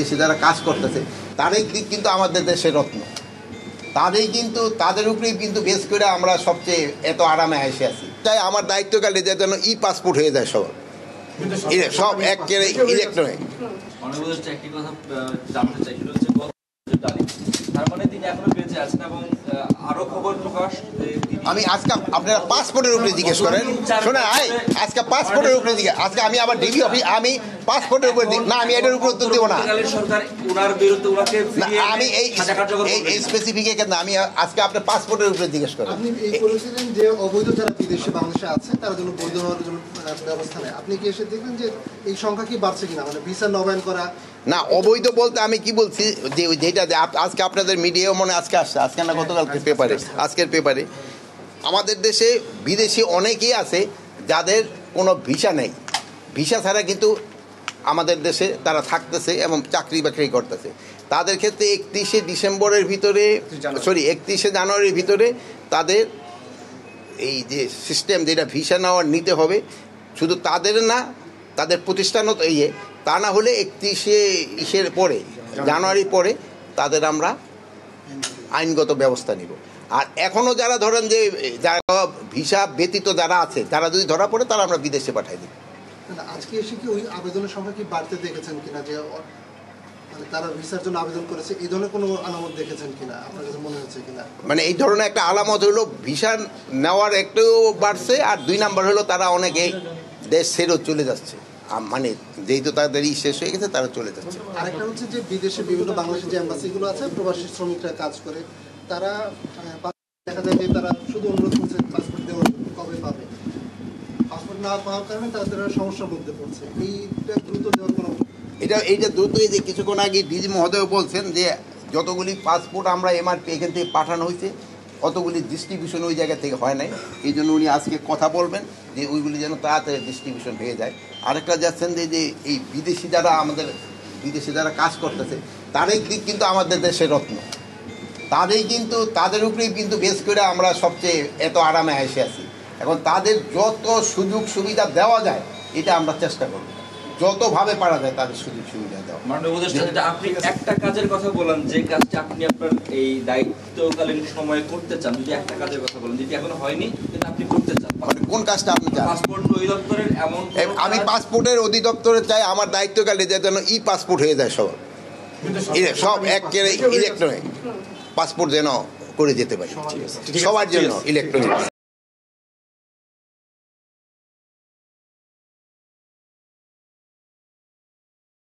বিদেশে যারা কাজ করতেছে তারাই কিন্তু আমাদের দেশের রত্ন, তাদের উপরেই কিন্তু বেশ করে আমরা সবচেয়ে এত আরামে এসে আছি। তাই আমার দায়িত্বকালে যে যেন পাসপোর্ট হয়ে যায় সব একেবারে ইলেকট্রনিক। একটি কথা জানতে চাই, সেটা হচ্ছে তার মানে তিনি এখনো বেঁচে আছেন এবং আরো খবর প্রকাশ। আমি আজকে আপনারা পাসপোর্টের উপরে জিজ্ঞেস করেন, শোনেন আজকে পাসপোর্টের উপরে জিজ্ঞেস, আজকে আমি আবার ডিবি অফিস, আমি পাসপোর্টের উপরে না, আমি এটার উপর উত্তর দেবো না। আমি এই স্পেসিফিক না, আমি আজকে আপনার পাসপোর্টের উপরে জিজ্ঞেস করেন। আপনি এই বলেছিলেন যে অবৈধ যারা বিদেশে বাংলাদেশে আছে তার জন্য বৈধ হওয়ার জন্য ব্যবস্থা নেয়, আপনি কি এসে দেখবেন যে এই সংখ্যা কি বাড়ছে কিনা, মানে ভিসা নবায়ন করা? না, অবৈধ বলতে আমি কি বলছি যে যেটা আজকে আপনাদের মিডিয়াও মনে আজকে আসছে, আজকে না গতকালকে পেপারে, আজকের পেপারে আমাদের দেশে বিদেশি অনেকেই আছে যাদের কোনো ভিসা নেই, ভিসা ছাড়া কিন্তু আমাদের দেশে তারা থাকতেছে এবং চাকরি বাকরি করতেছে। তাদের ক্ষেত্রে 31শে জানুয়ারির ভিতরে তাদের এই যে সিস্টেম যেটা ভিসা নেওয়ার নিতে হবে, শুধু তাদের না, তাদের প্রতিষ্ঠানও তো তা না হলে 31শে জানুয়ারি পরে তাদের আমরা আইনগত ব্যবস্থা নিব। আর এখনও যারা ধরেন যে যারা ভিসা ব্যতীত যারা আছে, তারা যদি ধরা পড়ে তারা আমরা বিদেশে পাঠাই দিই। আজকে এসে কি ওই আবেদনের সংখ্যা কি বাড়তে দেখেছেন কিনা, যে মানে তারা ভিসার জন্য আবেদন করেছে, এই ধরনের কোনো আলামত দেখেছেন কিনা, আপনার কাছে মনে হচ্ছে কিনা? মানে এই ধরনের একটা আলামত হলো ভিসা নেওয়ার একটু বাড়ছে, আর 2 নাম্বার হলো তারা অনেকে দেশ ছেড়েও চলে যাচ্ছে, মানে যেহেতু তাদের শেষ হয়ে গেছে তারা চলে যাচ্ছে। আরেকটা হচ্ছে যে বিদেশে বিভিন্ন বাংলাদেশের যে এম্বাসিগুলো আছে, প্রবাসী শ্রমিকরা কাজ করে, তারা দেখা যায় যে তারা শুধু অনুরোধ করছে পাসপোর্ট দেওয়ার কবে পাবে, পাসপোর্ট না পাওয়ার কারণে তারা সমস্যার মধ্যে পড়ছে। এইটা দ্রুত দেওয়ার কোনো এইটা দ্রুত, এই যে কিছুক্ষণ আগে ডিজি মহোদয় বলছেন যে যতগুলি পাসপোর্ট আমরা এমআরপি এখান থেকে পাঠানো হয়েছে অতগুলি ডিস্ট্রিবিউশন ওই জায়গা থেকে হয় নাই, এই জন্য উনি আজকে কথা বলবেন যে ওইগুলি যেন তাড়াতাড়ি ডিস্ট্রিবিউশন হয়ে যায়। আরেকটা যাচ্ছেন যে এই বিদেশি যারা আমাদের বিদেশে যারা কাজ করতেছে তারাই কিন্তু আমাদের দেশের রত্ন, তাদের উপরেই কিন্তু বেশ করে আমরা সবচেয়ে এত আরামে এসে আছি। এখন তাদের যত সুযোগ সুবিধা দেওয়া যায় এটা আমরা চেষ্টা করব, যতভাবে পারা যায় তাদের সুযোগ সুবিধা দেওয়া। মাননীয় উপদেষ্টা, আপনি একটা কাজের কথা বলেন, যে কাজটা আপনি আপনার এই দায়িত্বকালীন সময়ে করতে চান, যদি একটা কাজের কথা বলেন যেটি এখনো হয়নি কিন্তু আপনি করতে চান, কোন কাজটা আপনি চান? পাসপোর্ট অধিদপ্তরের এমন আমি পাসপোর্টের অধিদপ্তরে চাই আমার দায়িত্বকালে যে যেন পাসপোর্ট হয়ে যায় সব একেবারে ইলেকট্রনিক পাসপোর্ট যেন করে যেতে পারি সবার জন্য ইলেকট্রনিক।